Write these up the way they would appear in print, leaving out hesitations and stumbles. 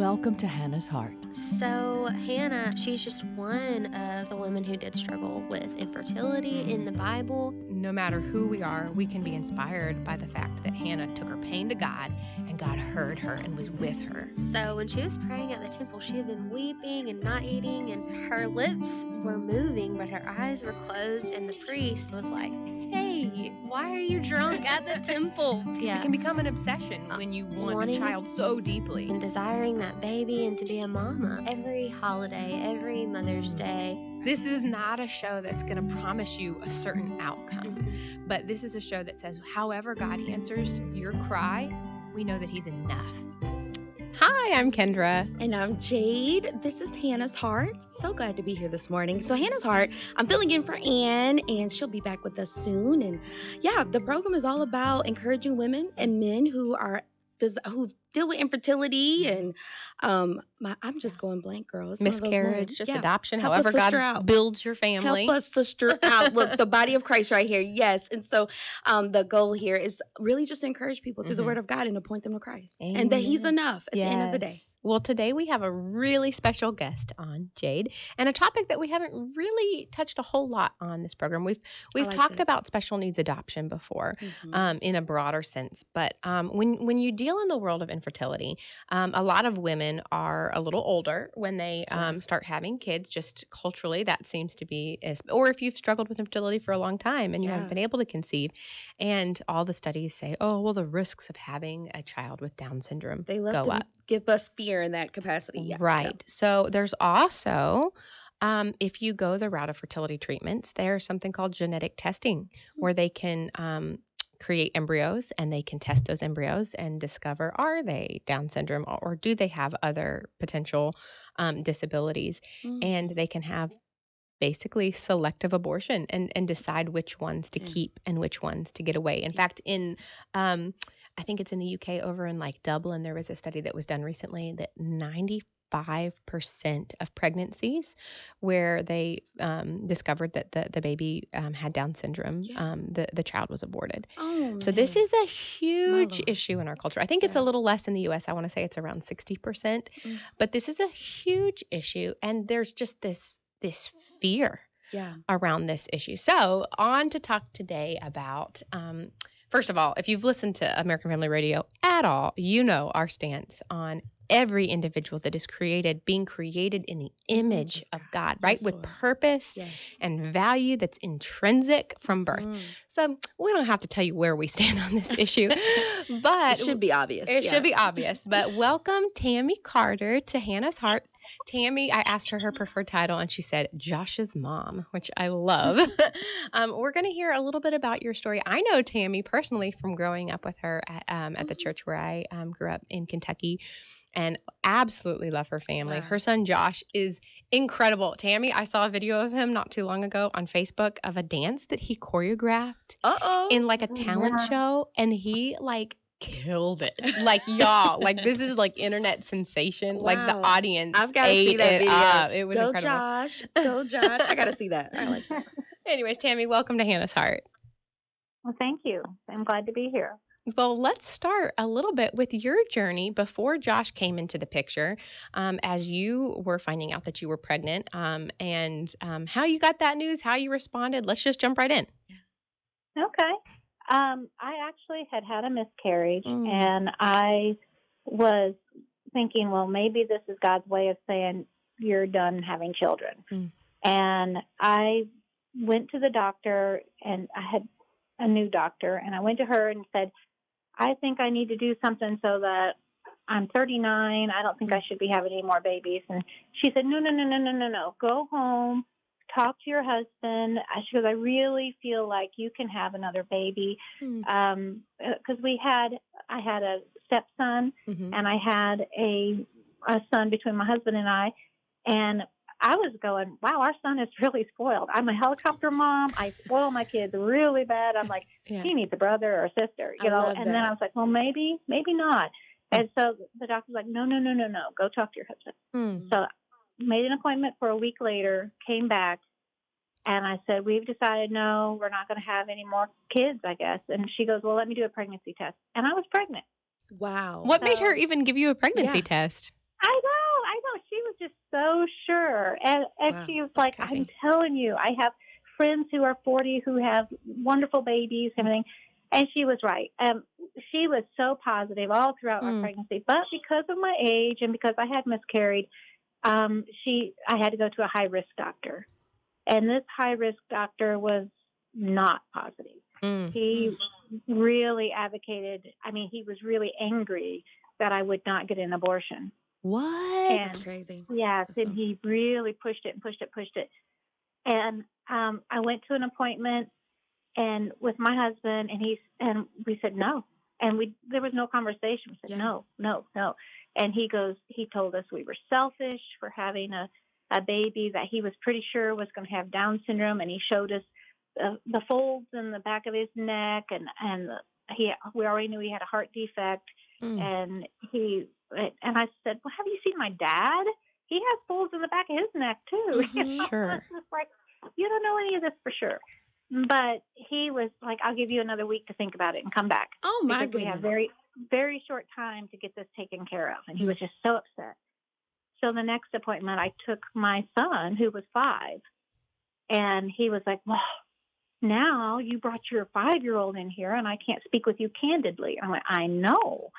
Welcome to Hannah's Heart. So Hannah, she's just one of the women who did struggle with infertility in the Bible. No matter who we are, we can be inspired by the fact that Hannah took her pain to God, and God heard her and was with her. So when she was praying at the temple, she had been weeping and not eating, and her lips were moving, but her eyes were closed, and the priest was like, "Hey, why are you drunk at the temple?" It can become an obsession when you want a child so deeply. And desiring that baby and to be a mama. Every holiday, every Mother's Day. This is not a show that's going to promise you a certain outcome, but this is a show that says, however God answers your cry, we know that He's enough. Hi, I'm Kendra. And I'm Jade. This is Hannah's Heart. So glad to be here this morning. So Hannah's Heart, I'm filling in for Ann, and she'll be back with us soon. And yeah, the program is all about encouraging women and men who deal with infertility and I'm just going blank, girl. It's miscarriage, just adoption, help however God builds your family. Help us, sister, out. Look, the body of Christ right here. Yes. And so the goal here is really just to encourage people through the word of God and to point them to Christ. Amen. And that He's enough at the end of the day. Well, today we have a really special guest on, Jade, and a topic that we haven't really touched a whole lot on this program. We've talked about special needs adoption before, in a broader sense. But when you deal in the world of infertility, a lot of women are a little older when they start having kids. Just culturally, that seems to be, or if you've struggled with infertility for a long time and you haven't been able to conceive, and all the studies say, oh, well, the risks of having a child with Down syndrome go up. Give us fear in that capacity. Yeah. Right. Yeah. So there's also, if you go the route of fertility treatments, there's something called genetic testing where they can create embryos and they can test those embryos and discover, are they Down syndrome or do they have other potential disabilities? And they can have basically selective abortion and decide which ones to keep and which ones to get away. In fact, I think it's in the UK, over in like Dublin, there was a study that was done recently that 95% of pregnancies where they discovered that the baby had Down syndrome, the child was aborted. Oh, so this is a huge issue in our culture. I think it's a little less in the US. I want to say it's around 60%, but this is a huge issue. And there's just this fear around this issue. So on to talk today about, first of all, if you've listened to American Family Radio at all, you know our stance on every individual that is being created in the image of God, right? With purpose and value that's intrinsic from birth. So we don't have to tell you where we stand on this issue, but it should be obvious. It should be obvious. But welcome Tammy Carter to Hannah's Heart. Tammy, I asked her preferred title, and she said Josh's mom, which I love. We're going to hear a little bit about your story. I know Tammy personally from growing up with her at the church where I grew up in Kentucky, and absolutely love her family. Wow. Her son Josh is incredible. Tammy, I saw a video of him not too long ago on Facebook of a dance that he choreographed in like a talent show, and he killed it. Y'all, this is internet sensation. Wow. The audience I've got to see that video. Up. It was Go incredible. Josh. Go Josh. I got to see that. I like that. Anyways, Tammy, welcome to Hannah's Heart. Well, thank you. I'm glad to be here. Well, let's start a little bit with your journey before Josh came into the picture, as you were finding out that you were pregnant, and how you got that news, how you responded. Let's just jump right in. Okay. I actually had a miscarriage, and I was thinking, well, maybe this is God's way of saying you're done having children. And I went to the doctor, and I had a new doctor, and I went to her and said, I think I need to do something so that I'm 39. I don't think I should be having any more babies. And she said, no. Go home, talk to your husband. She goes, I really feel like you can have another baby. Because I had a stepson, and I had a son between my husband and I. And I was going, wow, our son is really spoiled. I'm a helicopter mom. I spoil my kids really bad. I'm like, he needs a brother or a sister, you know. And then I was like, well, maybe not. And so the doctor's like, no. Go talk to your husband. So made an appointment for a week later, came back, and I said, we've decided, no, we're not going to have any more kids, I guess. And she goes, well, let me do a pregnancy test. And I was pregnant. Wow. What made her even give you a pregnancy test? I know. She was just so sure. And Wow. she was That's like, crazy. I'm telling you, I have friends who are 40 who have wonderful babies and everything. And she was right. She was so positive all throughout our pregnancy. But because of my age and because I had miscarried, I had to go to a high-risk doctor. And this high-risk doctor was not positive. He really advocated, he was really angry that I would not get an abortion. What? And That's crazy. yes, and he really pushed it. And I went to an appointment and with my husband, and we said no. And there was no conversation. We said no. And he told us we were selfish for having a baby that he was pretty sure was going to have Down syndrome, and he showed us the folds in the back of his neck, and we already knew he had a heart defect, and I said, well, have you seen my dad? He has folds in the back of his neck too. Sure. It's like, you don't know any of this for sure. But he was like, I'll give you another week to think about it and come back. Oh my because goodness. we have very, very short time to get this taken care of. And he was just so upset. So the next appointment, I took my son, who was 5, and he was like, well, now you brought your 5-year-old in here and I can't speak with you candidly. I went, I know.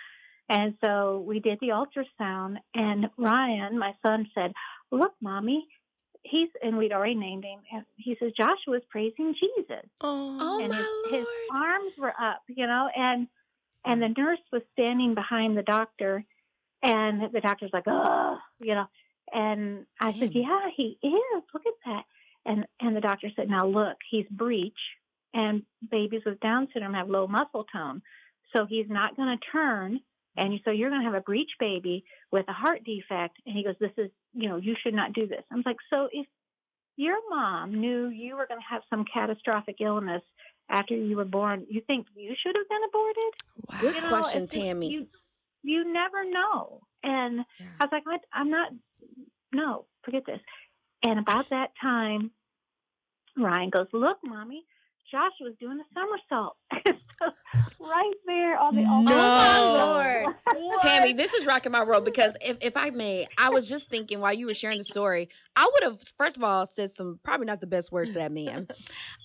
And so we did the ultrasound, and Ryan, my son, said, look, Mommy, and we'd already named him. And he says, Joshua's praising Jesus. Oh, and my his Lord. arms were up, and the nurse was standing behind the doctor, and the doctor's like, oh, and I said, yeah, he is. Look at that. And the doctor said, now look, he's breech, and babies with Down syndrome have low muscle tone. So he's not going to turn. And so you're going to have a breech baby with a heart defect. And he goes, this is, you should not do this. I was like, so if your mom knew you were going to have some catastrophic illness after you were born, you think you should have been aborted? wow. Good question, Tammy. You never know. And I was like, I'm not, no, forget this. And about that time, Ryan goes, look, Mommy, Josh was doing a somersault. So right there on the No. Oh my Lord. Tammy, this is rocking my world, because if I may, I was just thinking while you were sharing the story, I would have, first of all, said some probably not the best words to that man.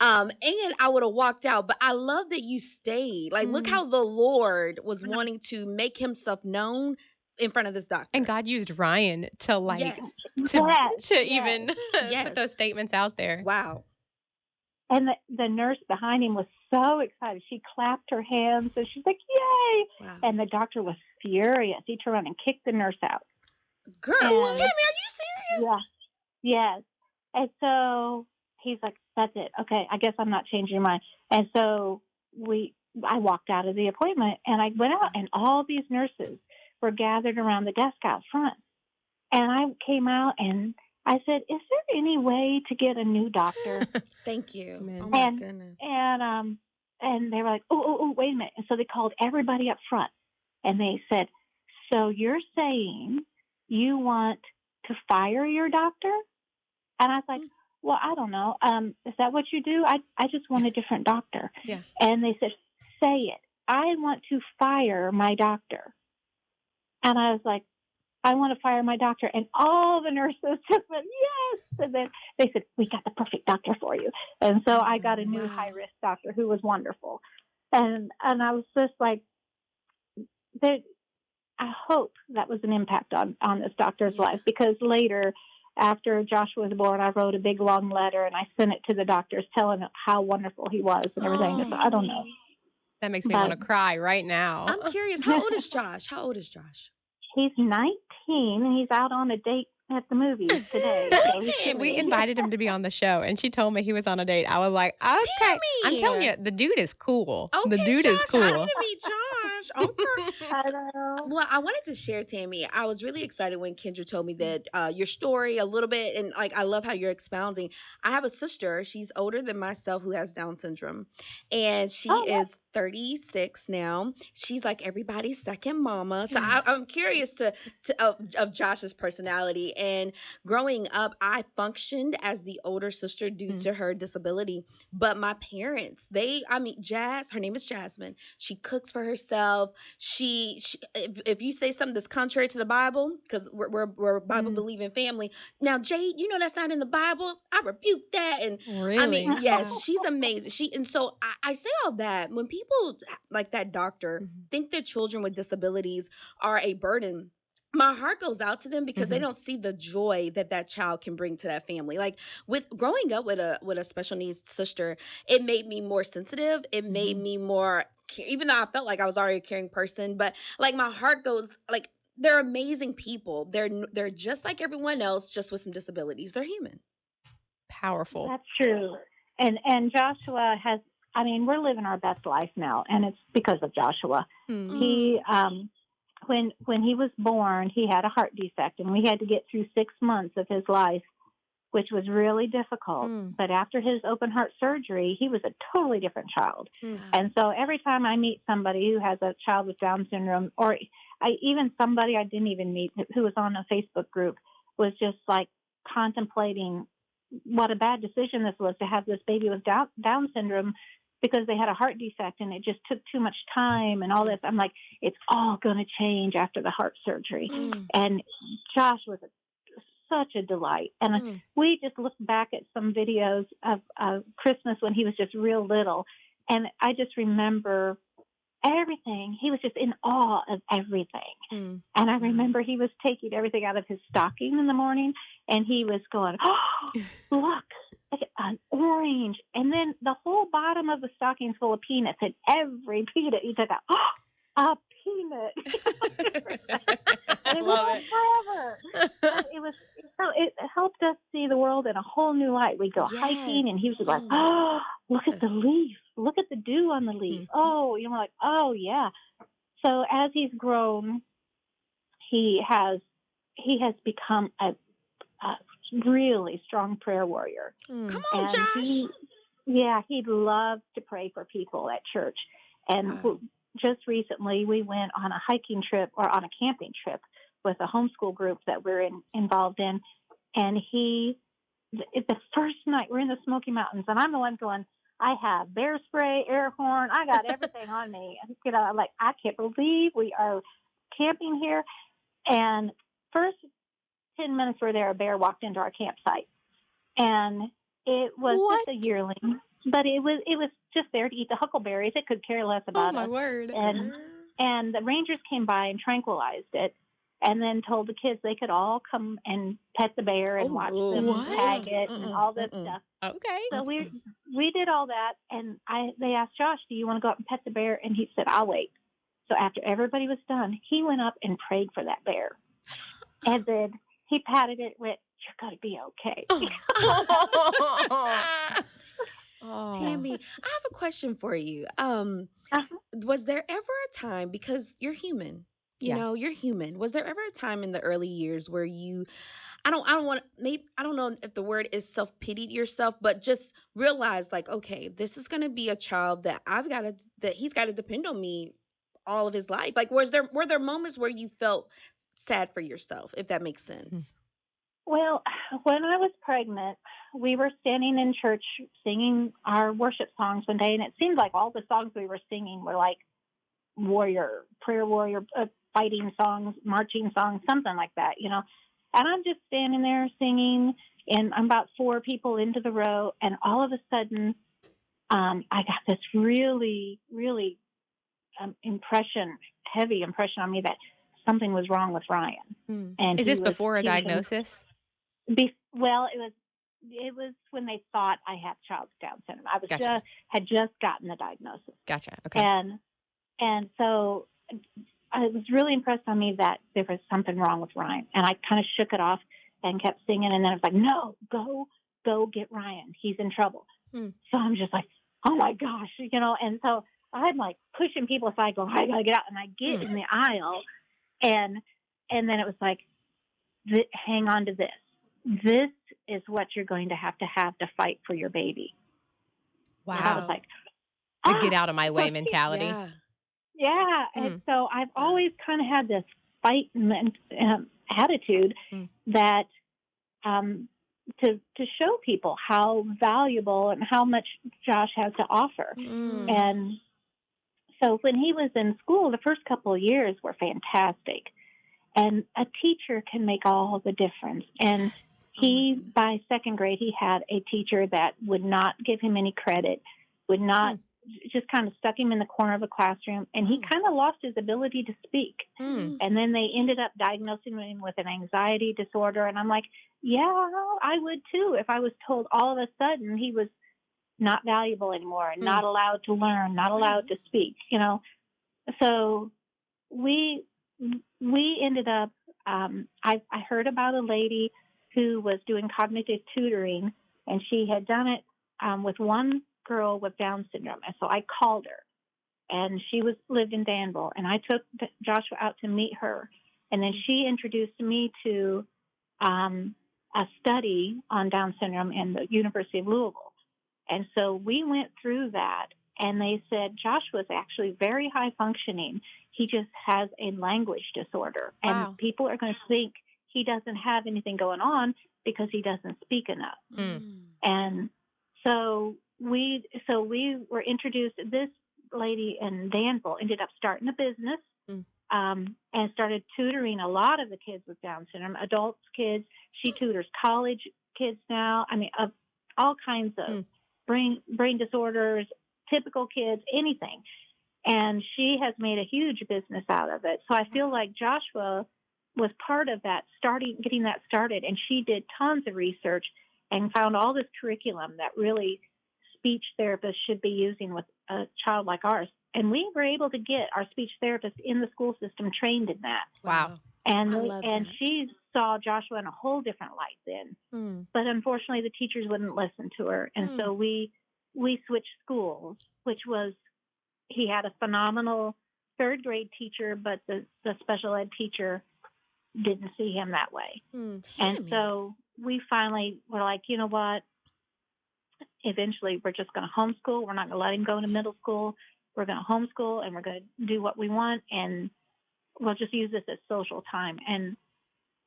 And I would have walked out. But I love that you stayed. Like, look how the Lord was wanting to make himself known in front of this doctor. And God used Ryan to Yes. even put those statements out there. Wow. And the nurse behind him was so excited. She clapped her hands and she's like, yay. Wow. And the doctor was furious. He turned around and kicked the nurse out. Girl, Tammy, are you serious? Yeah. Yes. And so he's like, that's it. Okay, I guess I'm not changing your mind. And so I walked out of the appointment, and I went out, and all these nurses were gathered around the desk out front. And I came out and I said, is there any way to get a new doctor? Thank you. Amen. Oh my goodness. And they were like, oh, wait a minute. And so they called everybody up front, and they said, so you're saying you want to fire your doctor? And I was like, well, I don't know. Is that what you do? I just want a different doctor. Yeah. And they said, say it. I want to fire my doctor. And I was like, I want to fire my doctor. And all the nurses just went, yes. And then they said, we got the perfect doctor for you. And so I got a new high-risk doctor who was wonderful. And I was just like, I hope that was an impact on this doctor's life, because later, after Joshua was born, I wrote a big, long letter, and I sent it to the doctors telling them how wonderful he was and everything. So I don't know. That makes me want to cry right now. I'm curious. How old is Josh? He's 19, and he's out on a date at the movies today. We invited him to be on the show, and she told me he was on a date. I was like, okay. Tammy! I'm telling you, the dude is cool. Okay, The dude Josh, is cool. I need to meet Josh. Okay. I don't know. Well, I wanted to share, Tammy. I was really excited when Kendra told me that your story a little bit, and like I love how you're expounding. I have a sister. She's older than myself, who has Down syndrome, and she is 36 now. She's like everybody's second mama. So I'm curious of Josh's personality. And growing up, I functioned as the older sister due to her disability. But my parents, her name is Jasmine. She cooks for herself. herself. She if you say something that's contrary to the Bible, because we're a Bible believing family. Now, Jade, you know that's not in the Bible. I rebuke that. And I Really? mean, yes, Wow. she's amazing. And so I say all that when people like that doctor think that children with disabilities are a burden. My heart goes out to them because they don't see the joy that that child can bring to that family. Like with growing up with a special needs sister, it made me more sensitive. It made me more, even though I felt like I was already a caring person, but like my heart goes like they're amazing people. They're just like everyone else, just with some disabilities. They're human. Powerful. That's true. And Joshua has, I mean, we're living our best life now, and it's because of Joshua. He when he was born, he had a heart defect, and we had to get through 6 months of his life, which was really difficult. But after his open heart surgery, he was a totally different child. And so every time I meet somebody who has a child with Down syndrome, or even somebody I didn't even meet who was on a Facebook group, was just like contemplating what a bad decision this was to have this baby with Down syndrome, because they had a heart defect and it just took too much time and all this. I'm like, it's all going to change after the heart surgery. And Josh was such a delight. And we just looked back at some videos of Christmas when he was just real little. And I just remember everything. He was just in awe of everything. And I remember he was taking everything out of his stocking in the morning, and he was going, oh, look, an orange. And then the whole bottom of the stocking's full of peanuts, and every peanut he took out, oh, a peanut. And it went forever. And it helped us see the world in a whole new light. We'd go hiking, and he was like, oh, look at the leaf. Look at the dew on the leaf. Oh, you know, like, oh, yeah. So as he's grown, he has become a really strong prayer warrior. Come on, Josh. He loves to pray for people at church. And just recently we went on a hiking trip, or on a camping trip, with a homeschool group that we're involved in. And the first night we're in the Smoky Mountains, and I'm the one going, I have bear spray, air horn, I got everything on me. You know, I'm like, I can't believe we are camping here. And first 10 minutes we're there, a bear walked into our campsite. And it was just a yearling, but it was just there to eat the huckleberries. It could care less about us. Oh, my word. And the rangers came by and tranquilized it, and then told the kids they could all come and pet the bear and watch them tag it and all this stuff. Okay. So we did all that, and they asked Josh, do you want to go up and pet the bear? And he said, I'll wait. So after everybody was done, he went up and prayed for that bear. And then he patted it, went, you're going to be okay. Tammy, I have a question for you. Was there ever a time, because you're human, you know, you're human. Was there ever a time in the early years where you, I don't know if the word is self-pitied yourself, but just realize like, okay, this is going to be a child that he's got to depend on me all of his life. Like, were there moments where you felt sad for yourself, if that makes sense? Well, when I was pregnant, we were standing in church singing our worship songs one day, and it seemed like all the songs we were singing were like prayer warrior, fighting songs, marching songs, something like that, you know. And I'm just standing there singing, and I'm about 4 people into the row, and all of a sudden, I got this really, really heavy impression on me that something was wrong with Ryan. And is this before a diagnosis? Well, it was when they thought I had child's Down syndrome. I was had just gotten the diagnosis. Gotcha. Okay. And so it was really impressed on me that there was something wrong with Ryan. And I kind of shook it off and kept singing. And then I was like, no, go get Ryan. He's in trouble. So I'm just like, oh my gosh, you know. And so I'm like pushing people aside, going, I gotta get out. And I get in the aisle, and then it was like, hang on to this. This is what you're going to have to fight for your baby. Wow. And I was like, the get out of my way mentality. Yeah. And so I've always kind of had this fight attitude that to show people how valuable and how much Josh has to offer. And So when he was in school, the first couple of years were fantastic. And a teacher can make all the difference. And he, by second grade, he had a teacher that would not give him any credit, would not, just kind of stuck him in the corner of a classroom. And he kind of lost his ability to speak. And then they ended up diagnosing him with an anxiety disorder. And I'm like, yeah, I would too, if I was told all of a sudden he was not valuable anymore, not allowed to learn, not allowed to speak, you know. So we ended up, I heard about a lady who was doing cognitive tutoring, and she had done it with one girl with Down syndrome. And so I called her, and she lived in Danville, and I took Joshua out to meet her. And then she introduced me to a study on Down syndrome in the University of Louisville. And so we went through that, and they said Joshua's actually very high functioning. He just has a language disorder. Wow. And people are going to think he doesn't have anything going on because he doesn't speak enough. And so we were introduced. This lady in Danville ended up starting a business and started tutoring a lot of the kids with Down syndrome, adults, kids. She tutors college kids now. I mean, of all kinds of brain disorders, typical kids, anything. And she has made a huge business out of it. So I feel like Joshua was part of that, getting that started. And she did tons of research and found all this curriculum that really speech therapists should be using with a child like ours. And we were able to get our speech therapist in the school system trained in that. Wow. And she saw Joshua in a whole different light then. But unfortunately, the teachers wouldn't listen to her. And so we switched schools, which was, he had a phenomenal third grade teacher, but the special ed teacher didn't see him that way. And so we finally were like, you know what? Eventually, we're just going to homeschool. We're not going to let him go to middle school. We're going to homeschool, and we're going to do what we want, and we'll just use this as social time. And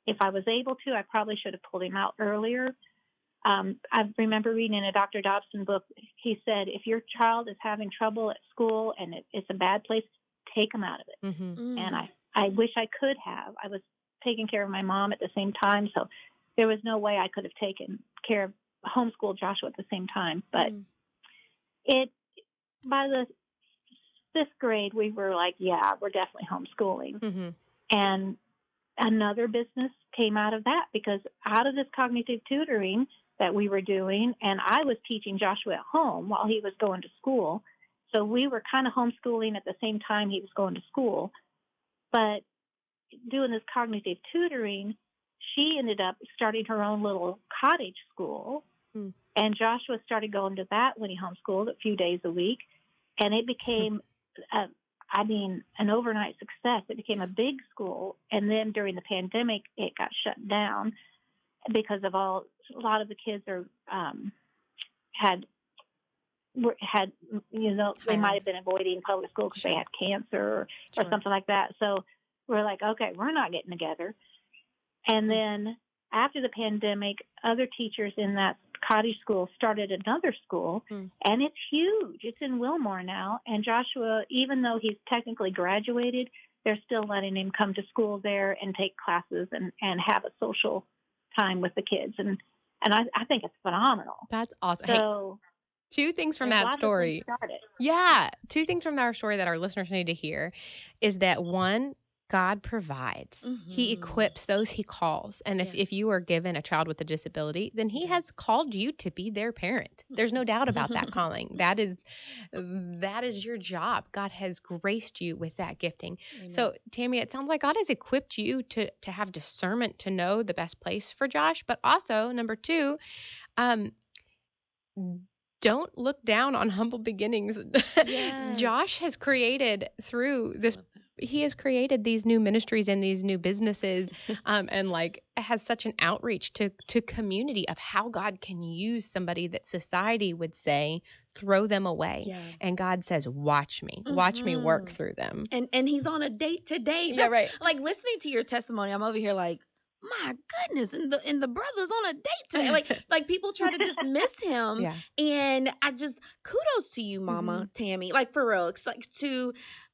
if I was able to, I probably should have pulled him out earlier. I remember reading in a Dr. Dobson book, he said, if your child is having trouble at school and it's a bad place, take them out of it. And I wish I could have. I was taking care of my mom at the same time, so there was no way I could have taken care of homeschool Joshua at the same time. But by the fifth grade, we were like, yeah, we're definitely homeschooling. And another business came out of that, because out of this cognitive tutoring that we were doing, and I was teaching Joshua at home while he was going to school. So we were kind of homeschooling at the same time he was going to school. But doing this cognitive tutoring, she ended up starting her own little cottage school. And Joshua started going to that when he homeschooled a few days a week. And it became, an overnight success. It became a big school. And then during the pandemic, it got shut down because of a lot of the kids had they might have been avoiding public school because they had cancer or something like that. So we're like, okay, we're not getting together. And then after the pandemic, other teachers in that cottage school started another school, and it's huge. It's in Wilmore now. And Joshua, even though he's technically graduated, they're still letting him come to school there and take classes and have a social time with the kids. And I think it's phenomenal. That's awesome. So two things from that story. Yeah. Two things from our story that our listeners need to hear is that, one, God provides. He equips those he calls. And if you are given a child with a disability, then he has called you to be their parent. There's no doubt about that calling. That is your job. God has graced you with that gifting. Amen. So, Tammy, it sounds like God has equipped you to have discernment to know the best place for Josh. But also, number two, don't look down on humble beginnings. Yes. Josh has created through this. He has created these new ministries and these new businesses, and has such an outreach to community of how God can use somebody that society would say, throw them away. Yeah. And God says, watch me work through them. And he's on a date to date. Yeah, right. Like, listening to your testimony, I'm over here like, my goodness, and the brother's on a date today. Like people try to dismiss him. Yeah. And I just kudos to you, Mama Mhm. Tammy. Like for real, it's like to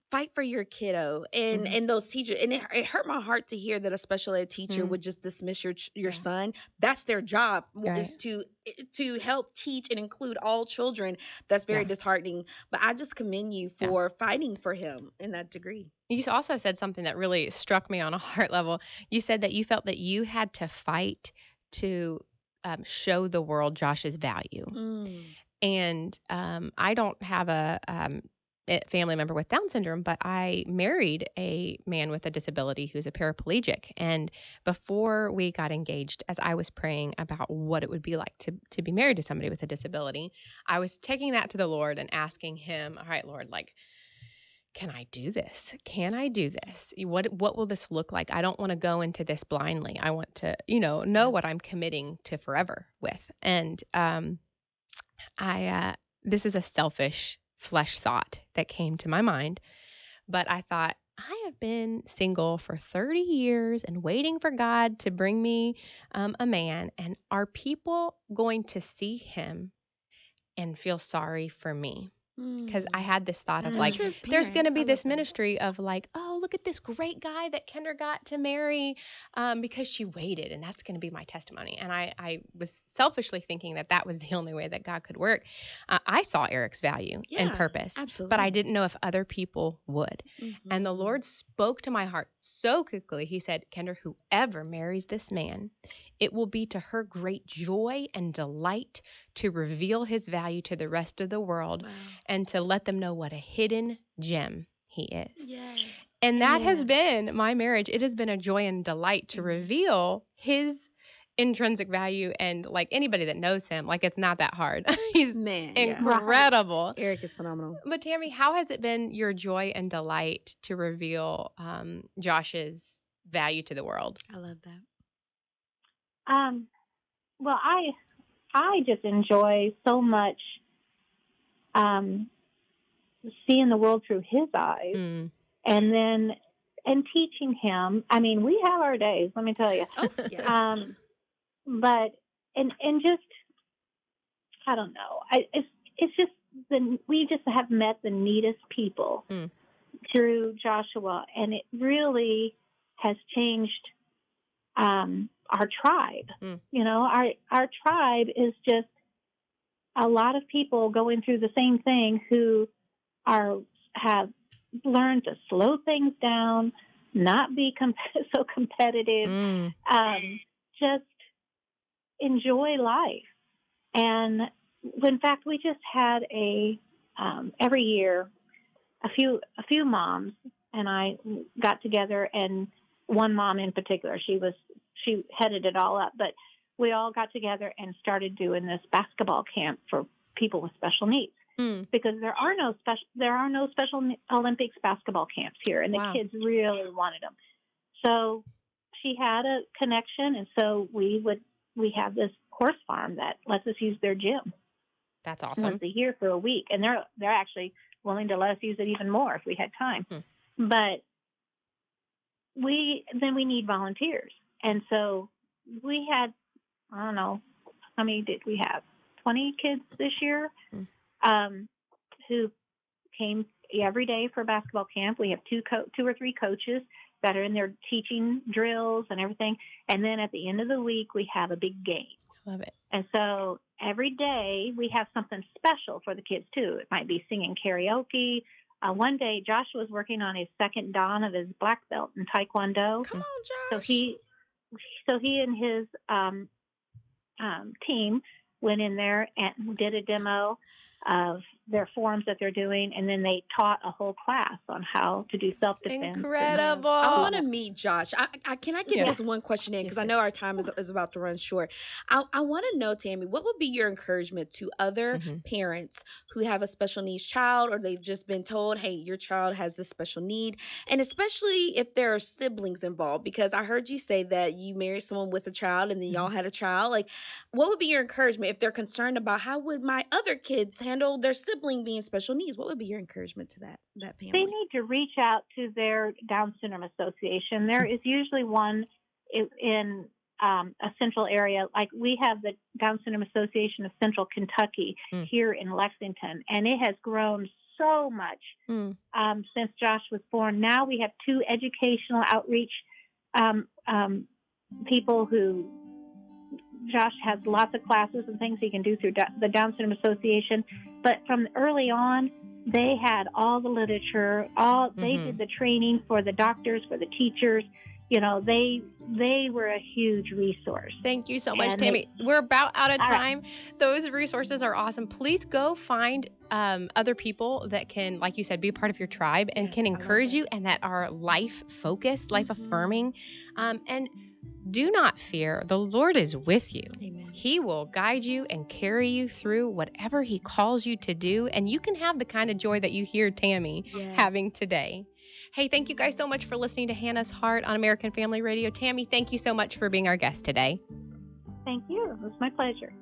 fight for your kiddo and those teachers. And it hurt my heart to hear that a special ed teacher would just dismiss your Yeah. son. That's their job, Right. is to help teach and include all children. That's very Yeah. disheartening. But I just commend you for fighting for him in that degree. You also said something that really struck me on a heart level. You said that you felt that you had to fight to show the world Josh's value. And I don't have a family member with Down syndrome, but I married a man with a disability who's a paraplegic. And before we got engaged, as I was praying about what it would be like to be married to somebody with a disability, I was taking that to the Lord and asking him, all right, Lord, like, can I do this? Can I do this? What will this look like? I don't want to go into this blindly. I want to, know what I'm committing to forever with. And this is a selfish flesh thought that came to my mind, but I thought, I have been single for 30 years and waiting for God to bring me a man. And are people going to see him and feel sorry for me? Because I had this thought of like, there's going to be this ministry of like, oh, look at this great guy that Kendra got to marry because she waited, and that's going to be my testimony. And I was selfishly thinking that was the only way that God could work. I saw Eric's value and purpose, absolutely. but I didn't know if other people would. And the Lord spoke to my heart so quickly. He said, Kendra, whoever marries this man, it will be to her great joy and delight to reveal his value to the rest of the world and to let them know what a hidden gem he is. Yes. And that has been my marriage. It has been a joy and delight to reveal his intrinsic value. And like anybody that knows him, like it's not that hard. He's incredible. Eric is phenomenal. But Tammy, how has it been your joy and delight to reveal Josh's value to the world? I love that. Well, I just enjoy so much seeing the world through his eyes, and teaching him. I mean, we have our days, let me tell you. But just I don't know. It's just we just have met the neatest people through Joshua, and it really has changed our tribe. Our tribe is just a lot of people going through the same thing who have learned to slow things down, not be so competitive, just enjoy life. And in fact, we just had every year a few moms and I got together, and one mom in particular, she headed it all up, but we all got together and started doing this basketball camp for people with special needs, because there are no special Olympics basketball camps here, and the kids really wanted them. So she had a connection, and so we have this horse farm that lets us use their gym. That's awesome. Once a year for a week, and they're actually willing to let us use it even more if we had time. But we need volunteers, and so we had, I don't know, how many did we have? 20 kids this year who came every day for basketball camp. We have two or three coaches that are in there teaching drills and everything. And then at the end of the week, we have a big game. Love it. And so every day we have something special for the kids too. It might be singing karaoke. One day Joshua was working on his second dan of his black belt in Taekwondo. Come on, Josh. So he and his team went in there and did a demo of their forms that they're doing, and then they taught a whole class on how to do self-defense. Incredible. I want to meet Josh. Can I get this one question in, because I know our time is about to run short. I want to know, Tammy, what would be your encouragement to other parents who have a special needs child, or they've just been told, hey, your child has this special need, and especially if there are siblings involved, because I heard you say that you married someone with a child and then y'all had a child. Like, what would be your encouragement if they're concerned about how would my other kids handle their sibling being special needs? What would be your encouragement to that family? They need to reach out to their Down Syndrome Association. There is usually one in a central area. Like we have the Down Syndrome Association of Central Kentucky here in Lexington, and it has grown so much since Josh was born. Now we have 2 educational outreach people who Josh has lots of classes and things he can do through the Down Syndrome Association. But from early on, they had all the literature, they did the training for the doctors, for the teachers. You know, they were a huge resource. Thank you so much, Tammy. We're about out of time. Right. Those resources are awesome. Please go find other people that can, like you said, be a part of your tribe and can encourage you and that are life-focused, life-affirming. And do not fear. The Lord is with you. Amen. He will guide you and carry you through whatever He calls you to do. And you can have the kind of joy that you hear Tammy having today. Hey, thank you guys so much for listening to Hannah's Heart on American Family Radio. Tammy, thank you so much for being our guest today. Thank you. It was my pleasure.